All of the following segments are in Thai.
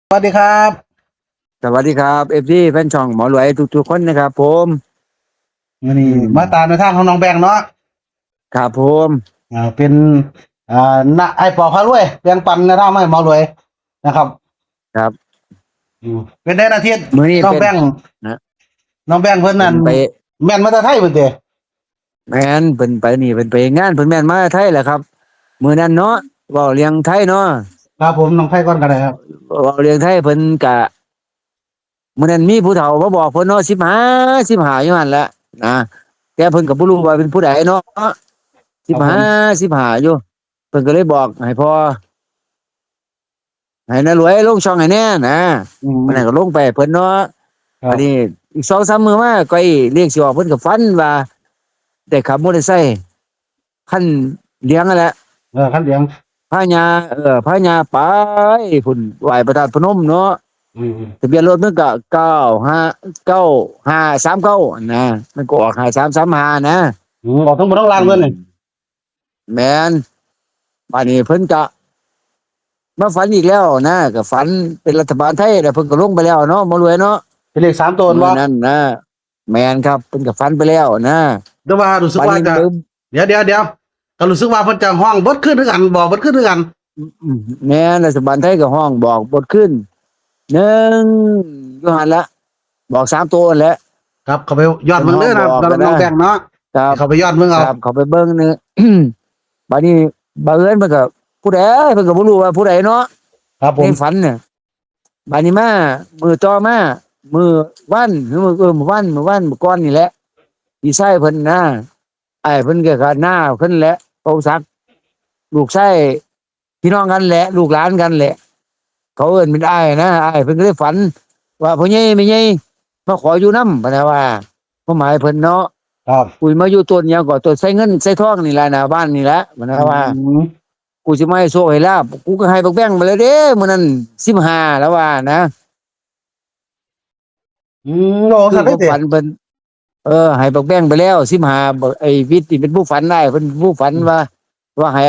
สวัสดีครับสวัสดีครับเอฟซีแฟนช่องหมอรวยทุกๆคนนะครับผมวันนี้อืมมาตามในทางของน้องแบงค์เนาะครับผมเป็นอ่าไอ้ปอพารวยแบ่งปันในทางให้หมารวยนะครับครับเป็นได้อาทิตย์มื้อนี้เป็นน้องแบงค์นะน้องแบงค์เพิ่นนั่นเป็นไปแม่นมาแต่ไทยเพิ่นเด้แม่นเป็นไปนี่เป็นไปงานเพิ่นแม่นมาไทยแหละครับมื้อนั้นเนาะเว้าเรียงไทยเนาะครับผมน้องไทยก่อนก็ได้ครับเว้าเรียงไทยเพิ่นกะมื้อนั้นมีผู้เฒ่ามาบอกเพิ่นเนาะ15อยู่หั่นแหละนะแต่เพิ่นก็บ่รู้ว่าเป็นผู้ใดเนาะครับผม15อยู่เพิ่นก็เลยบอกให้พ่อให้น้ารวยลงช่องให้แน่นะอืมันนั้นก็มลงไปให้เพิ่นเนาะ อันนี้ครับอีก2-3มื้อมาก็อีเรียกสิออกเพิ่นก็ฝันว่าได้ขับมอเตอร์ไซค์คันเลี้ยงนั่นแหละคันเหลียงพาญาพาญาไปพุ่นไหว้พระธาตุพนมเนาะทะเบียนรถมันก็953539นะมันก็ออก5335นะออกทั้งหมดทั้งรางอืมเลยนี่แม่นบัดนี้เพิ่นก็มาฝันอีกแล้วนะก็ฝันเป็นรัฐบาลไทยแล้วเพิ่นก็ลงไปแล้วเนาะหมารวยเนาะเป็นเลข3ตัวมื้อบ่นั้นนะแม่นครับเพิ่นก็ฝันไปแล้วนะแต่ว่ารู้สึกบัดว่าจะนี้เบิ่ง เดี๋ยวก็รู้สึกว่าเพิ่นจะห้องเบิดขึ้นคือกันบอกเบิดขึ้นคือกันแม่รัฐบาลไทยก็ห้องบอกบทขึ้นหนึ่งอยู่หันละบอก3 ตัวนั่นแหละครับเข้าไปยอดเป็นห้องเบิ่งเด้อนะบอกกันนะน้องแบงค์เนาะครับเข้าไปยอดเบิ่งเอาครับเขาไปเบิ่งเนื้อบัดนี้บังเอิญมันก็ผู้ใดเพิ่นก็บ่รู้ว่าผู้ใดเนาะในครับผมฝันเนี่ยบัดนี้มามือต่อมามือวันหรือมื้อวันมื้อก่อนนี่แหละพี่ชายเพิ่นนะอ้ายเพิ่นก็หน้าเพิ่นแหละเป่าสักลูกชายพี่น้องกันแหละลูกหลานกันแหละ เขาเอิ้นเป็นอ้ายนะอ้ายเพิ่นก็เลยฝันว่าพ่อใหญ่แม่ใหญ่มาขออยู่นำพะนะว่าความหมายเพิ่นเนาะครับกูมาอยู่ต้นหยังก็ต้นไสเงินไสทองนี่แหละหน้าบ้านนี่แหละพะนะอืว่าม กูสิมาให้โชคให้ลาภกูก็ให้บักแบงไปเลยเด้มื้อนั้น15แล้วว่านะโอ้คือความสัตว์ได้เตะฝันเพิ่นให้บักแบงไปแล้ว15บักไอ้วิทย์นี่เป็นผู้ฝันได้เพิ่นผู้ฝันว่าให้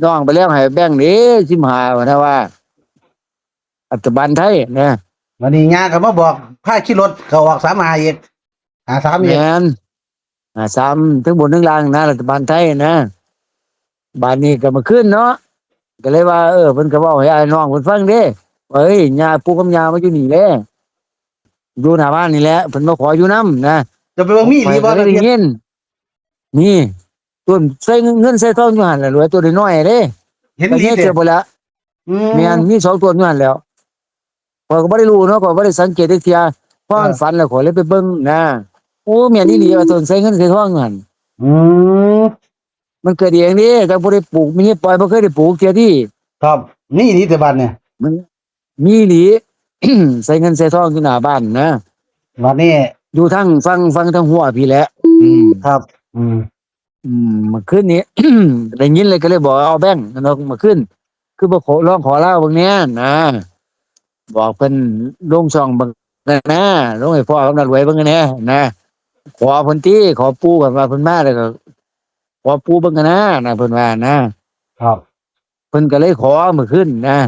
น้องไปแล้วให้แบงเด้15พะนะว่ารัฐบาลไทยนะวันนี้งาก็มาบอกพาขี่รถเขาออกสามหาอีกหาสามอีกแม่น ซ้ำทั้งบนทั้งล่างนะรัฐบาลไทยนะบ้านนี้ก็มาขึ้นเนาะก็เลยว่าเพิ่นก็เว้าให้อ้ายน้องเพิ่นฟังเด้ว่าเอ้ยย่าปู่กับย่ามาอยู่นี่แหละอยู่หน้าบ้านนี่แหละเพิ่นมาขออยู่นํนะจะไปเบิ่งมีข้อยก็ดีบ่นาเทียนเลยได้ยินนี่ต้นใส่เงินใส่ทองอยู่หั่นแหละรวยตัวน้อยๆเด้เห็นก็แย่ดีเตะเสียบ่ละอืแม่มนมี2 ต้นอยู่หั่นแหล้วข้อยก็บ่ได้รู้เนาะข้อยบ่ได้สังเกตจักเที่ยพอมันฝันแล้วข้อยเลยไปเบิ่งนะโอ้แม่นอีหลีว่าต้นใส่เงินใส่ทองอยู่หั่นอืมมันเกิดเองเด้แต่บ่ได้ปลูกมีปล่อยบ่เคยได้ปลูกเที่ยที่ ครับนี่ดีแต่บัดเนี่ยมันมีอีหลี ใส่เงินใส่ทองอยู่หน้าบ้านนะบัดนี้อยู่ทั้งฟังทั้งหัวพี่แหละอืมครับอืมเมื่อคืนนี้ ได้ยินเลยก็เลยบอกเอาแบงค์เนาะเมื่อคืนคือบ่ขอร้องขอลาเบิ่งแหน่นะบอกเพิ่นลงช่องเบิ่งนะลงให้พ่อกำนันรวยเบิ่งแหน่นะขอเพิ่นติขอปู่กันว่าเพิ่นมาแล้วก็ขอปู่เบิ่งกันนะเพิ่นว่านะครับเพิ่นก็เลยขอเมื่อคืนนะ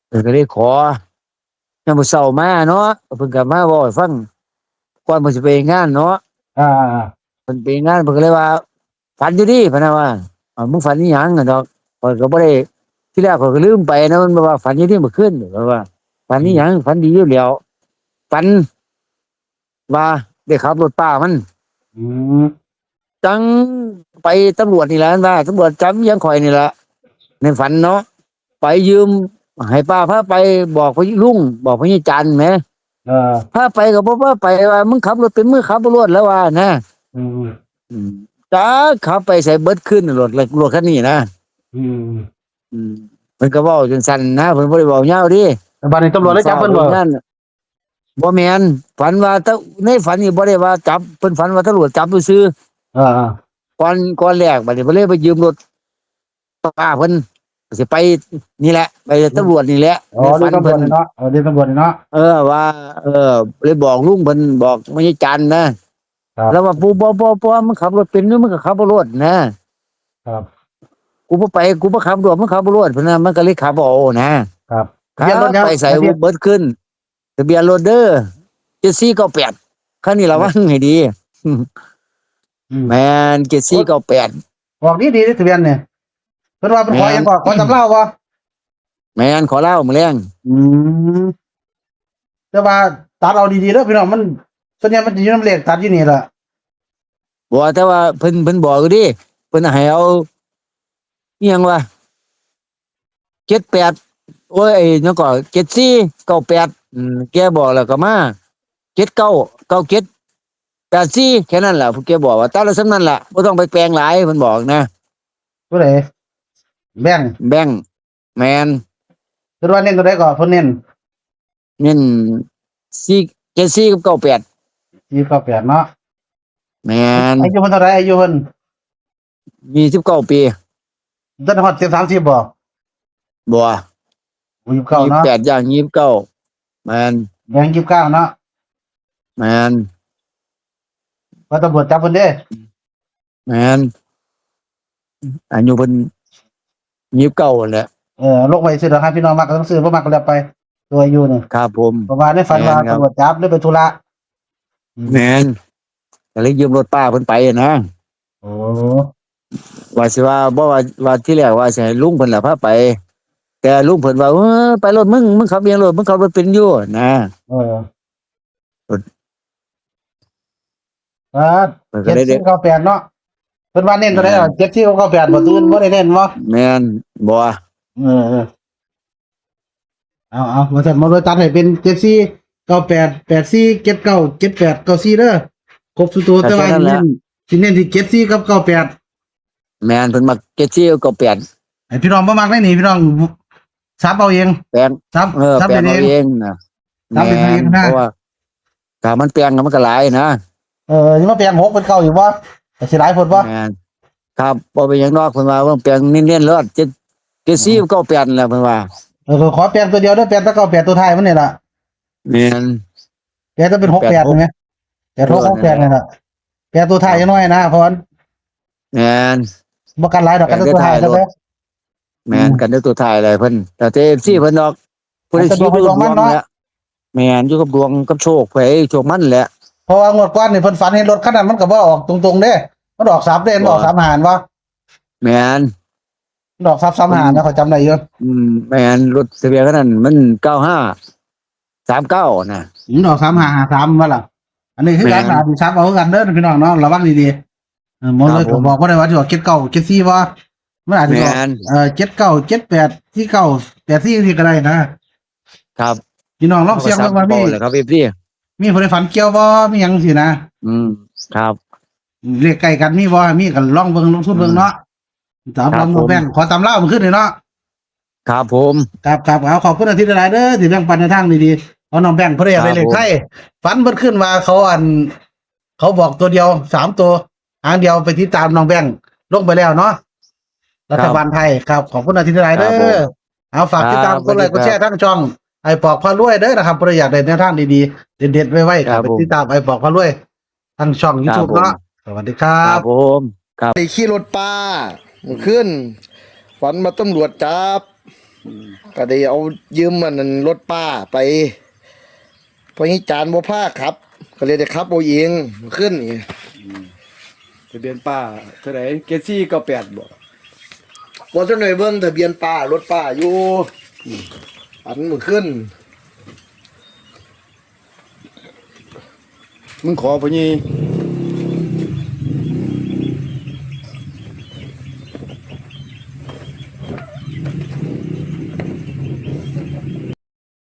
เพิ่นก็เลยขอยามมื้อเช้ามาเนาะเพิ่นก็มาเว้าให้ฟัง ก่อนเพิ่นสิไปงานเนาะอ่าเพิ่นไปงานเพิ่นก็เลยว่าฝันอยู่ติเพิ่นน่ะว่ามึงฝันอีหยังอะดอกข้อยก็บ่ได้ที่แรกข้อยก็ลืมไปนะมันบอกว่าฝันอยู่ติเมื่อคืนเพิ่นว่าฝันอีหยังฝันดีอยู่แล้วฝันว่าได้ขับรถป้ามันอืมจังไปตำรวจนี่แหละว่าตำรวจจับอีหยังข่อยนี่ล่ะในฝันเนาะไปยืมให้ป้าพาไปบอกพี่ลุงบอกพี่จันทร์แหมเออพาไปก็บ่พาไปว่ามึงขับรถเป็นมือขับบ่รวดแล้วว่านะ อืมอืมจ้าขับไปใส่เบิดขึ้นรถคันนี้นะอืมอืมเพิ่นก็เว้าจังซั่นนะเพิ่นบ่ได้เว้ายาวดิบัดนี้ตำรวจได้จับเพิ่นบ่ฟ้าวเฮ็ดงานบ่แม่นฝันว่าตะในฝันนี่บ่ได้ว่าจับเพิ่นฝันว่าตำรวจจับซื่ออ่าๆก่อนแรกบัดนี้เพิ่นเลยไปยืมรถป้าเพิ่นสิไปนี่แหละไปตำรวจนี่แหละอ๋อในเรียกตำรวฝันเพิ่นจนี่เนาะเรียกตำรวจนี่เนาะว่าเลยบอกลุงเพิ่นบอกไม่ใช่จันนะครับแล้วว่าปู่บ่มึงขับรถเป็นหรือมึงก็ขับบ่รถนะครับ กูบ่ไปกูบ่ขับรถมันขับบ่รถเพิ่นน่ะมันก็เลยขับบ่เอานะครับ ครั เบียนรถ บ ยัง ไปใส่ ทะเบียน เบิดขึ้นทะเบียนรถเด้อ7498คันนี้ระวังให้ดี แมน7498ออกดีทะเบียนเนี่ยเพิ่นว่าเป็นขอ แม่น ยังขอตำเล่าบ่ แมนขอเล่ามื้อแรง อืมแต่ว่าตัดเอาดีๆเด้อพี่น้องมันส่วนใหญ่มันจะอยู่นำเลขตัดอยู่นี่ล่ะ บ่แต่ว่าเพิ่นบอกอยู่ดิเพิ่นให้เอาอิหยังวะ78โอ้ยไอ้นั่นก็7498แกบอกแล้วก็มา799784แค่นั้นล่ะพวกแกบอกว่าตัดแล้วส่ำนั้นล่ะบ่ต้องไปแปลงหลายเพิ่นบอกนะ ผู้ใดแบ่งค์ แบงค์แมน เพิ่นว่าเน้นตัวใดก่อนเพิ่นเน้น เน้น74กับ98 498เนาะ แมนอายุเพิ่นเท่าไหร่อายุเพิ่น 29ปีต้นฮอด30บ่บ่ 29เนาะ28อย่าง29แมน แบ่งค์29เนาะ แมน ว่าตำรวจจับเพิ่นเด้ แมนอายุเพิ่น29แหละ ลงไว้ซื้อดอกครับพี่น้องมักก็ต้องซื้อบ่มักก็แล้วไปตัวอายุนี่ ครับผม เพราะว่าในฝันว่า แม่นครับ ตำรวจจับหรือไปธุระ แมนก็เลยยืมรถป้าเพิ่นไปนะ โอ้ ว่าสิว่าบ่ว่าที่แรกว่าสิให้ลุงเพิ่นล่ะพาไป แต่ลุงเพิ่นว่าไปรถมึงขับเองรถมึงขับรถเป็นอยู่นะ เออ รถ อ่า เพิ่นก็ได้ 7498เนาะเพิ่นว่าเน้นตัวใดล่ะ7498บ่ตื่นบ่ได้เน้นบ่ แม่นบ่ เออเอามาสั่นมาโดยตัดให้เป็น7498 84 79 78 94เด้อครบสุดตัวแต่ว่าสิเน้นที่74กับ98 แม่นเพิ่นมัก74กับ98 ให้พี่น้องบ่มักได้นี่พี่น้องซับเอาเอง แปลง ซับซับ แปล เป็ ง นเอ เอา ง เองนะ ทำเป็นเองนะ เพราะว่าถ้ามันแปลงมันก็หลายนะ สิมาแปลง6เป็นเก่าอยู่บ่ก็สิหลายผลบ่ แม่นครับบ่เป็นหยังนอกเพิ่นว่าแปลงเน้นๆเลิศ74กับ98นั่นแหละเพิ่นว่า ขอแปลงตัวเดียวเด้อแปลงตะ98ตัวท้ายมันนี่ล่ะ แม่น แปลงต้องเป็น68ใช่มั้ย8668นี่ล่ะแปลงตัวท้ายจังน้อยนะเพราะว่า แม่น บ่กันหลายดอกกันตัวท้ายแล้วเด้อ แม่นกันด้วยตัวท้ายเลยเพิ่นแต่ FC เพิ่นดอกเพิ่น แต่ สิ ดวง อยู่ ด ด ว ว ง ง มันเนาะ แหละแม่นอยู่กับดวงกับโชคไผโชคมันแหละ เพราะว่างวดก่อนนี่เพิ่นฝันเห็นรถคันนั้นมันก็บ่ออกตรงๆเด้มันออก3เด้มันออก3หารบ่ แม่น มันออก3หารนะเขาจำได้อยู่ แม่นรถทะเบียนคันนั้นมัน9539นะ มันออก3หาร3ว่าล่ะอันนี้คือการหาที่ซับเอากันเด้อพี่น้องเนาะระวังดีๆหมอเลยก็บอกบ่ได้ว่าสิออก79 74บ่มันอาจจะออก79 78 49 84นี่ก็ได้นะครับ พี่น้องลองเสี่ยงเบิ่งว่ามี เลยครับ FC มีผู้ใดฝันเกี่ยวบ่มีหยังสินะ ครับ เลขใกล้กันมีบ่มีก็ลองเบิ่งลงทุนเบิ่งเนาะตาม ครับ ลองแบ่งขอตามเล่ามันขึ้นเลยเนาะ ครับผม ครับเอาขอบคุณอาทิตย์หลายเด้อที่แบ่งปันในทางดีๆเอาน้องแบ่งเพิ่นอยากได้เลขไทยฝันเพิ่นขึ้นว่าเขาบอกตัวเดียว3ตัวหางเดียวไปติดตามน้องแบ่งลงไปแล้วเนาะรัฐบาลไทยครับขอบคุณอาทิตย์หลายเด้อเอาฝากติดตามกดไลค์กดแชร์ทั้งช่องไอ้ปอกพารวยเด้อนะครับเพิ่นอยากได้แนวทางดีๆเด็ดๆไว้ๆครับไปติดตามไอ้ปอกพารวยทั้งช่อง YouTube เนาะสวัสดีครั ครับ บผมครับ ไปขี่รถป้ามันขึ้นฝันมาตำรวจจับก็ได้เอายืมมันนั้นรถป้าไปเพราะนี้จานบ่พาขับ ก็เลยได้ขับเอาเองมันขึ้นนี่ ทะเบียนป้าเท่าไหร่เกซี่ก็8บ่ บ่ทันได้เบิ่งทะเบียนป้ารถป้าอยู่ฝันมันขึ้น มึงขอพะนี่